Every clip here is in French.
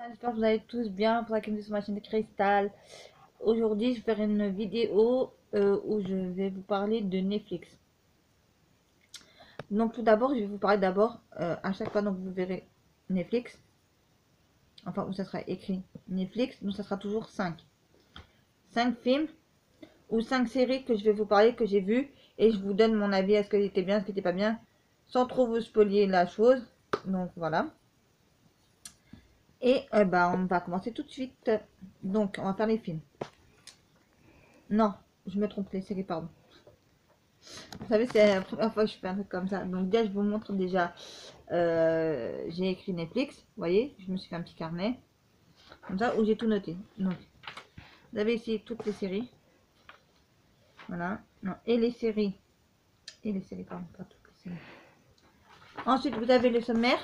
J'espère que vous allez tous bien pour la sur ma chaîne de Cristal. Aujourd'hui, je vais faire une vidéo où je vais vous parler de Netflix. Donc, tout d'abord, je vais vous parler d'abord à chaque fois. Donc, vous verrez Netflix, enfin, où ça sera écrit Netflix. Donc, ça sera toujours 5 films ou 5 séries que je vais vous parler, que j'ai vues, et je vous donne mon avis, est-ce que c'était bien, est-ce que c'était pas bien, sans trop vous spoiler la chose. Donc, voilà. Et on va commencer tout de suite. Donc, on va faire les films. Non, je me trompe, les séries, pardon. Vous savez, c'est la première fois que je fais un truc comme ça. Donc déjà, je vous montre déjà, j'ai écrit Netflix. Vous voyez, je me suis fait un petit carnet. Comme ça, où j'ai tout noté. Donc, vous avez ici toutes les séries. Voilà. Non, et les séries. Et les séries, pardon, pas toutes les séries. Ensuite, vous avez le sommaire.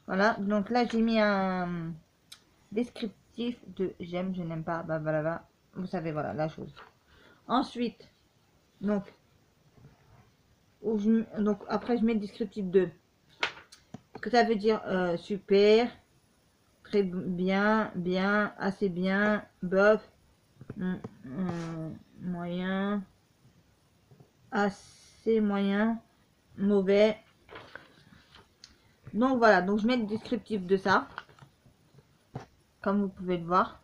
Voilà. Donc là, j'ai mis un descriptif de j'aime, je n'aime pas, bah voilà. Vous savez, voilà, la chose. Ensuite, donc, donc après, je mets le descriptif de ce que ça veut dire super, très bien, bien, assez bien, bof, moyen, assez moyen, mauvais. Donc voilà, donc je mets le descriptif de ça, comme vous pouvez le voir.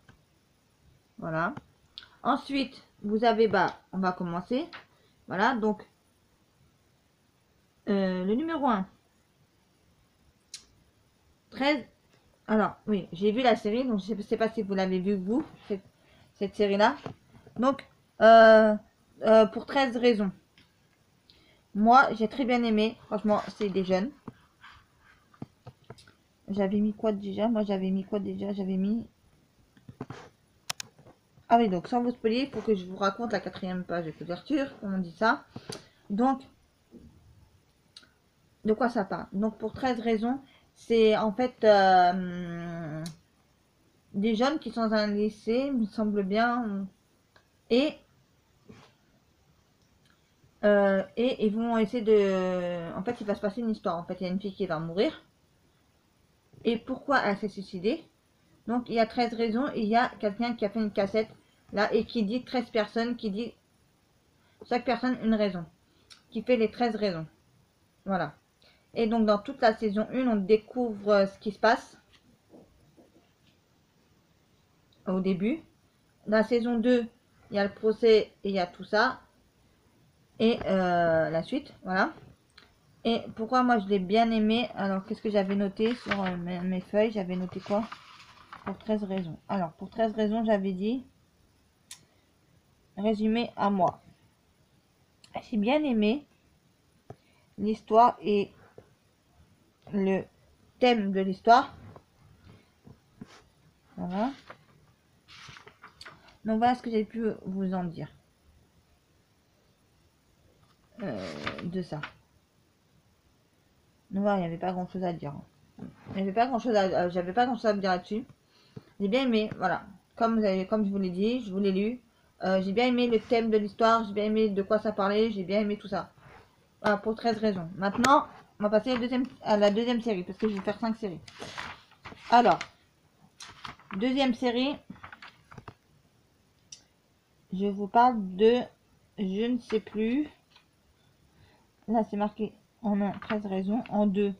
Voilà. Ensuite, vous avez, on va commencer. Voilà, donc le numéro 1. 13. Alors, oui, j'ai vu la série, donc je ne sais pas si vous l'avez vu, vous, cette série-là. Donc, pour 13 raisons. Moi, j'ai très bien aimé. Franchement, c'est des jeunes. J'avais mis quoi déjà? Moi, j'avais mis quoi déjà? J'avais mis... Ah oui, donc sans vous spoiler, il faut que je vous raconte la 4e page de couverture, comme on dit ça. Donc, de quoi ça parle? Donc, pour 13 raisons, c'est en fait des jeunes qui sont dans un lycée, il me semble bien, et ils vont essayer de... En fait, il va se passer une histoire. En fait, il y a une fille qui va mourir. Et pourquoi elle s'est suicidée? Donc, il y a 13 raisons. Et il y a quelqu'un qui a fait une cassette, là, et qui dit 13 personnes, qui dit chaque personne une raison. Qui fait les 13 raisons. Voilà. Et donc, dans toute la saison 1, on découvre ce qui se passe au début. Dans la saison 2, il y a le procès et il y a tout ça. Et la suite, voilà. Et pourquoi moi je l'ai bien aimé? Alors, qu'est-ce que j'avais noté sur mes feuilles? J'avais noté quoi? Pour 13 raisons. Alors, pour 13 raisons, j'avais dit résumé à moi. J'ai bien aimé l'histoire et le thème de l'histoire. Voilà. Donc, voilà ce que j'ai pu vous en dire de ça. Donc, voilà, il n'y avait pas grand chose à dire. J'avais pas grand chose à me dire là-dessus. J'ai bien aimé, voilà. Comme je vous l'ai dit, je vous l'ai lu. J'ai bien aimé le thème de l'histoire, j'ai bien aimé de quoi ça parlait, j'ai bien aimé tout ça. Voilà, pour 13 raisons. Maintenant, on va passer à la deuxième série, parce que je vais faire 5 séries. Alors, deuxième série, je vous parle de je ne sais plus. Là, c'est marqué en 1, 13 raisons. En 2,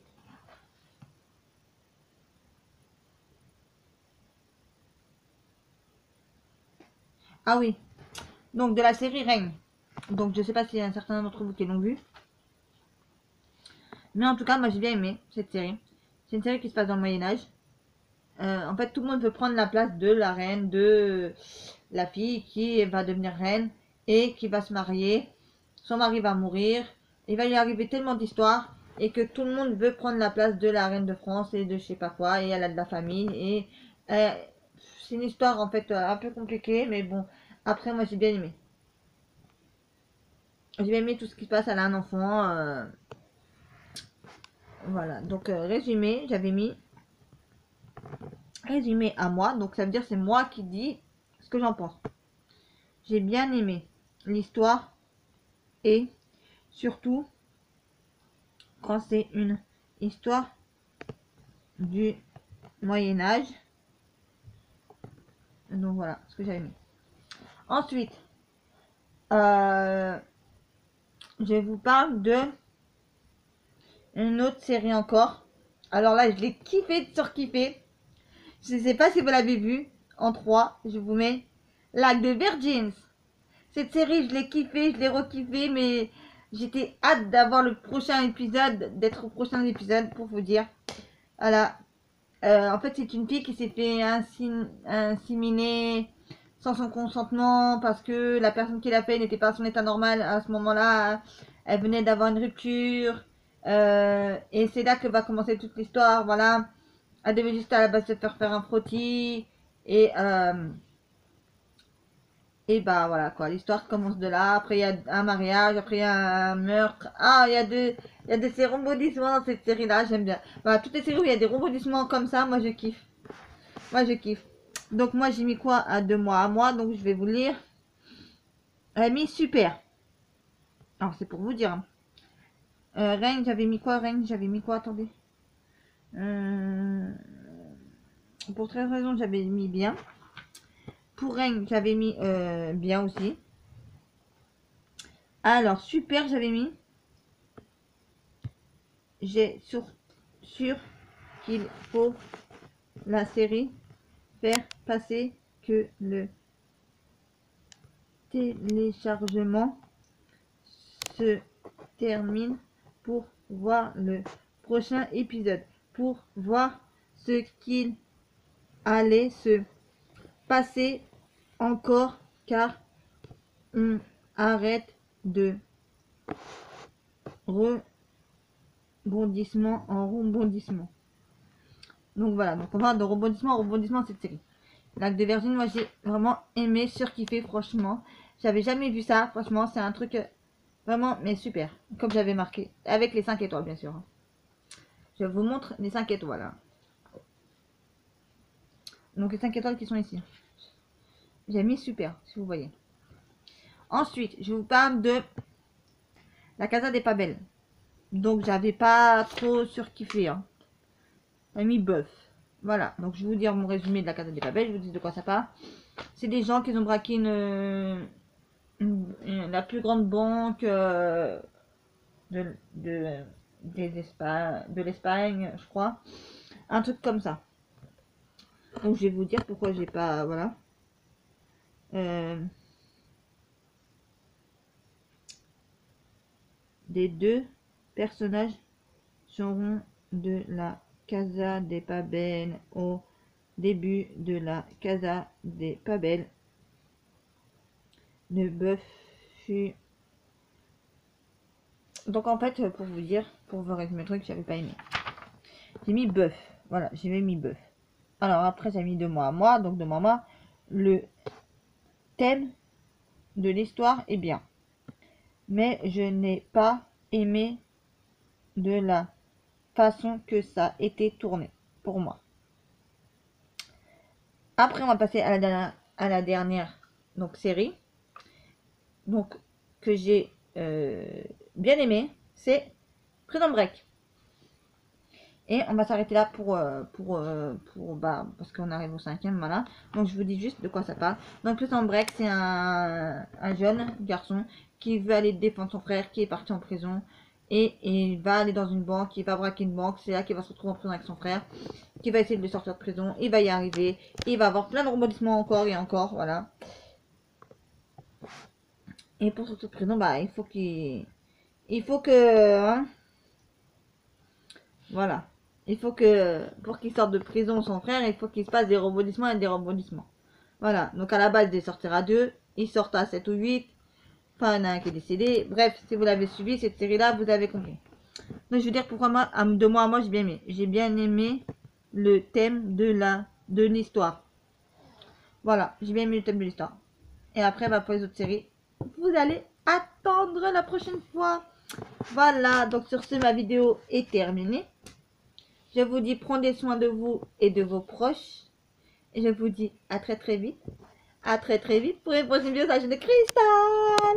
ah oui, donc de la série Règne. Donc, je sais pas s'il y a un certain nombre d'entre vous qui l'ont vu. Mais en tout cas, moi, j'ai bien aimé cette série. C'est une série qui se passe dans le Moyen-Âge. En fait, tout le monde veut prendre la place de la reine, de la fille qui va devenir reine et qui va se marier. Son mari va mourir. Il va lui arriver tellement d'histoires et que tout le monde veut prendre la place de la reine de France et de je sais pas quoi. Et elle a de la famille. Et c'est une histoire en fait un peu compliquée, mais bon. Après, moi j'ai bien aimé. J'ai bien aimé tout ce qui se passe. Elle a un enfant. Voilà. Donc, résumé, j'avais mis résumé à moi. Donc, ça veut dire c'est moi qui dis ce que j'en pense. J'ai bien aimé l'histoire et surtout quand c'est une histoire du Moyen-Âge. Donc voilà ce que j'avais mis. Ensuite, je vous parle de une autre série encore. Alors là, je l'ai kiffé, surkiffé. Je ne sais pas si vous l'avez vu. En 3, je vous mets Lac de Virgins. Cette série, je l'ai kiffé, je l'ai rekiffé, mais j'étais hâte d'avoir le prochain épisode, d'être au prochain épisode pour vous dire. Voilà. En fait, c'est une fille qui s'est fait inséminer sans son consentement parce que la personne qui l'a fait n'était pas à son état normal à ce moment-là. Elle venait d'avoir une rupture. Et c'est là que va commencer toute l'histoire. Voilà. Elle devait juste à la base se faire un frottis. Et bah voilà quoi, l'histoire commence de là. Après il y a un mariage, après il y a un meurtre. Ah, il y a de ces rebondissements dans cette série-là, j'aime bien. Voilà, toutes les séries où il y a des rebondissements comme ça, moi je kiffe. Moi je kiffe. Donc moi j'ai mis quoi à 2 mois à moi, donc je vais vous lire. Elle a mis super. Alors c'est pour vous dire. Hein. Reign, j'avais mis quoi? Reign, j'avais mis quoi? Attendez. Pour 13 raisons, j'avais mis bien. Pour Reign, j'avais mis bien aussi. Alors, super, j'avais mis. J'ai sûr qu'il faut la série faire passer que le téléchargement se termine pour voir le prochain épisode, pour voir ce qu'il allait se passer encore, car on arrête de rebondissement en rebondissement. Donc voilà, donc on va de rebondissement en rebondissement cette série. Lac de Virgin, moi j'ai vraiment aimé, surkiffé, franchement. J'avais jamais vu ça, franchement, c'est un truc vraiment, mais super. Comme j'avais marqué, avec les 5 étoiles bien sûr. Je vous montre les 5 étoiles. Là. Donc les 5 étoiles qui sont ici. J'ai mis super, si vous voyez. Ensuite, je vous parle de La Casa des Papel. Donc j'avais pas trop surkiffé. Hein. J'ai mis bœuf. Voilà, donc je vais vous dire mon résumé de La Casa des Papel, je vous dis de quoi ça parle. C'est des gens qui ont braqué la plus grande banque de l'Espagne, je crois. Un truc comme ça. Donc je vais vous dire pourquoi j'ai pas... Voilà. Des deux personnages seront de la Casa des Papel au début de la Casa des Papel. Le bœuf fut... Donc en fait, pour vous dire, pour vous résumer le truc, j'avais pas aimé. J'ai mis bœuf. Voilà, j'ai mis bœuf. Alors après, j'ai mis 2 mois à moi. Donc 2 mois à moi. Le thème de l'histoire est bien. Mais je n'ai pas aimé de la façon que ça a été tourné pour moi. Après, on va passer à la dernière donc, série. Donc, que j'ai bien aimé, c'est Prison Break. Et on va s'arrêter là parce qu'on arrive au 5e, voilà. Donc je vous dis juste de quoi ça parle. Donc Prison Break, c'est un jeune garçon qui veut aller défendre son frère qui est parti en prison. Et il va aller dans une banque, il va braquer une banque, c'est là qu'il va se retrouver en prison avec son frère. Qui va essayer de le sortir de prison, il va y arriver. Il va avoir plein de rebondissements encore et encore, voilà. Et pour sortir de prison, bah il faut que... Hein, voilà. Il faut que, pour qu'il sorte de prison son frère, il faut qu'il se passe des rebondissements et des rebondissements. Voilà. Donc à la base, ils sortent à 2, ils sortent à 7 ou 8. Enfin, il y en a un qui est décédé. Bref, si vous l'avez suivi, cette série-là, vous avez compris. Donc je veux dire pourquoi moi, de moi à moi, j'ai bien aimé. J'ai bien aimé le thème de l'histoire. Voilà, j'ai bien aimé le thème de l'histoire. Et après, bah, pour les autres séries, vous allez attendre la prochaine fois. Voilà, donc sur ce, ma vidéo est terminée. Je vous dis, prenez soin de vous et de vos proches. Et je vous dis à très très vite. À très très vite pour une prochaine vidéo de la chaîne de Cristal.